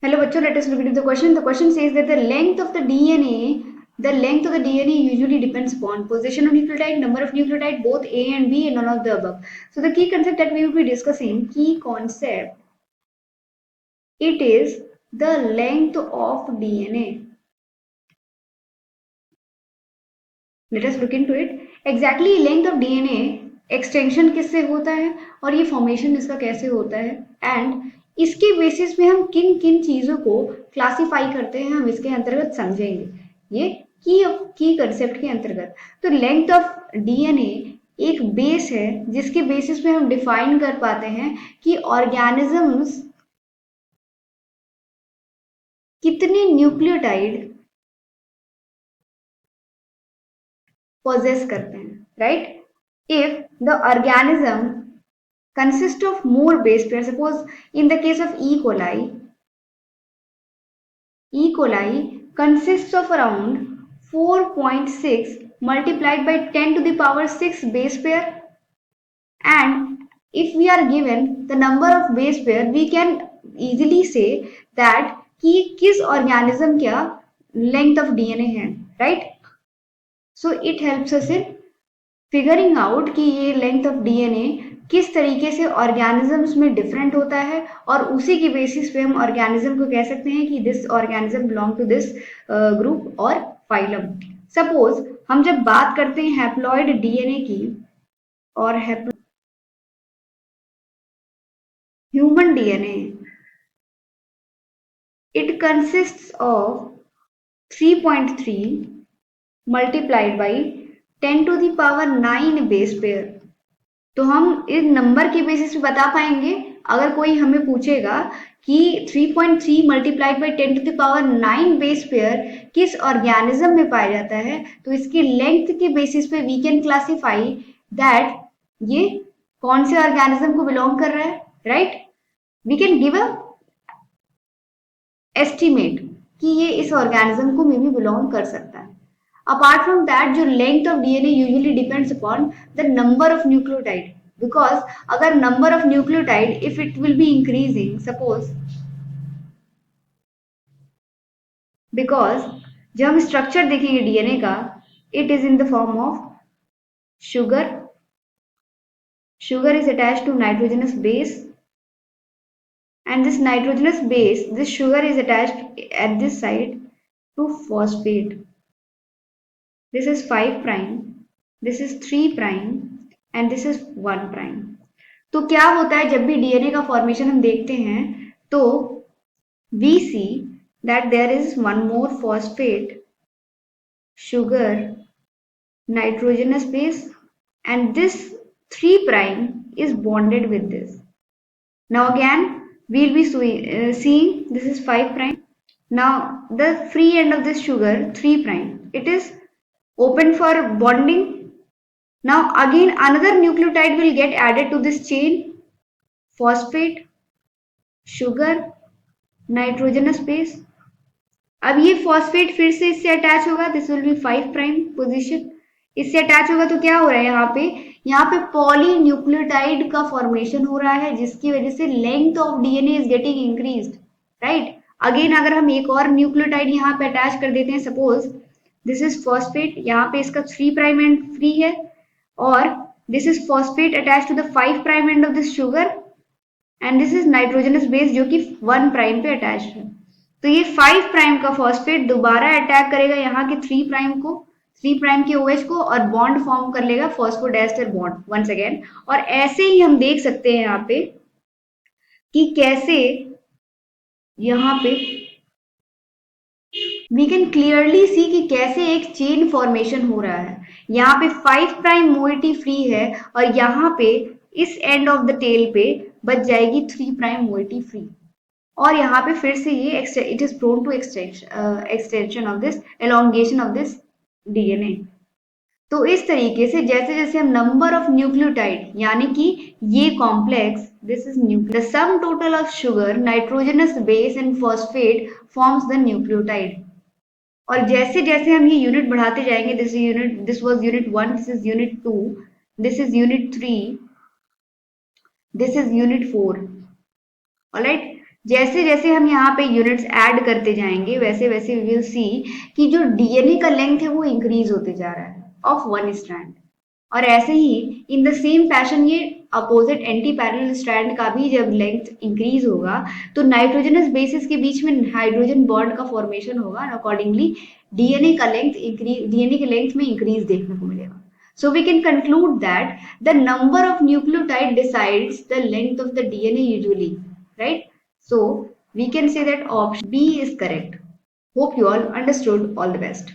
Hello, bachcho, let us look into the question. The question says that the length of the DNA usually depends upon position of nucleotide, number of nucleotide, both A and B, and none of the above. So the key concept that we will be discussing, it is the length of DNA. Let us look into it. Exactly length of DNA extension किससे होता है और ये formation इसका कैसे होता है and इसके बेसिस पे हम किन किन चीजों को क्लासिफाई करते हैं हम इसके अंतर्गत समझेंगे ये की कंसेप्ट के अंतर्गत। तो लेंथ ऑफ डीएनए एक बेस है जिसके बेसिस पे हम डिफाइन कर पाते हैं कि ऑर्गेनिजम्स कितने न्यूक्लियोटाइड पोजेस करते हैं, right? If the organism consists of more base pairs, suppose in the case of E. coli consists of around 4.6 multiplied by 10 to the power 6 base pair, and if we are given the number of base pair, we can easily say that कि किस organism क्या length of DNA है, right? So it helps us in figuring out कि ये length of DNA किस तरीके से organisms में डिफरेंट होता है और उसी की बेसिस पे हम ऑर्गेनिज्म को कह सकते हैं कि this organism belong to this group और फाइलम। सपोज हम जब बात करते हैं हैप्लॉइड डीएनए की और human DNA, it consists of 3.3 multiplied by 10 to the power 9 base pair. तो हम इस नंबर के बेसिस पे बता पाएंगे अगर कोई हमें पूछेगा कि 3.3 multiplied by 10 to the power 9 base pair किस ऑर्गेनिज्म में पाया जाता है, तो इसकी लेंथ के बेसिस पे वी कैन क्लासिफाई दैट ये कौन से ऑर्गेनिज्म को बिलोंग कर रहा है, right? We can give a estimate कि ये इस ऑर्गेनिज्म को मे भी बिलोंग कर सकता है। Apart from that, जो length of DNA usually depends upon the number of nucleotide, because अगर number of nucleotide if it will be increasing, suppose because जब हम structure देखेंगे DNA का, it is in the form of sugar. Sugar is attached to nitrogenous base, and this nitrogenous base, this sugar is attached at this side to phosphate. This is 5 prime, this is 3 prime, and this is 1 prime. तो क्या होता है जब भी DNA का formation हम देखते हैं तो we see that there is one more phosphate, sugar, nitrogenous base, and this 3 prime is bonded with this. Now again we'll be seeing this is 5 prime. Now the free end of this sugar 3 prime, it is open for bonding. Now again another nucleotide will get added to this chain, phosphate, sugar, nitrogenous base. अब ये phosphate फिर से इससे attach होगा, this will be 5 prime position, इससे attach होगा तो क्या हो रहा है यहाँ पे पॉली न्यूक्लियोटाइड का फॉर्मेशन हो रहा है जिसकी वजह से length of DNA is getting increased, right? Again अगर हम एक और न्यूक्लियोटाइड यहाँ पे अटैच कर देते हैं, सपोज दिस इज फॉस्फेट, यहाँ पे इसका 3 प्राइम एंड फ्री है, और this is phosphate attach to the 5 prime end of this sugar, and this is nitrogenous base जो कि 1 प्राइम पे अटैच है। तो ये 5 प्राइम का फॉस्फेट दोबारा अटैक करेगा यहाँ के 3 प्राइम को, 3 प्राइम के OH को, और बॉन्ड फॉर्म कर लेगा फॉस्फोडाइस्टर बॉन्ड वंस अगेन। और ऐसे ही हम देख सकते हैं यहाँ पे कि कैसे यहाँ पे वी कैन क्लियरली सी कि कैसे एक चेन फॉर्मेशन हो रहा है। यहाँ पे 5 प्राइम मोइटी फ्री है और यहाँ पे इस एंड ऑफ द टेल पे बच जाएगी 3 प्राइम मोइटी फ्री, और यहाँ पे फिर से ये it is prone to extension of this elongation of this DNA. तो इस तरीके से जैसे जैसे हम नंबर ऑफ न्यूक्लियोटाइड यानी कि ये complex this is nucleo, the sum total of sugar, nitrogenous base and phosphate forms the nucleotide. और जैसे जैसे हम ये यूनिट बढ़ाते जाएंगे, this was unit 1, this is unit 2, this is unit 3, this is unit 4, alright? जैसे जैसे हम यहाँ पे यूनिट्स ऐड करते जाएंगे वैसे वैसे वी विल सी कि जो डीएनए का लेंथ है वो इंक्रीज होते जा रहा है ऑफ वन स्ट्रैंड। और ऐसे ही इन द सेम फैशन ये अपोजिट एंटी पैरेलल स्ट्रैंड का भी जब लेंथ इंक्रीज होगा तो नाइट्रोजनस बेसिस के बीच में हाइड्रोजन बॉन्ड का फॉर्मेशन होगा, अकॉर्डिंगली डीएनए के लेंथ में इंक्रीज देखने को मिलेगा। So we can conclude that the number of nucleotide decides the length of the DNA usually, right? So we can say that option B is correct. Hope you all understood. All the best.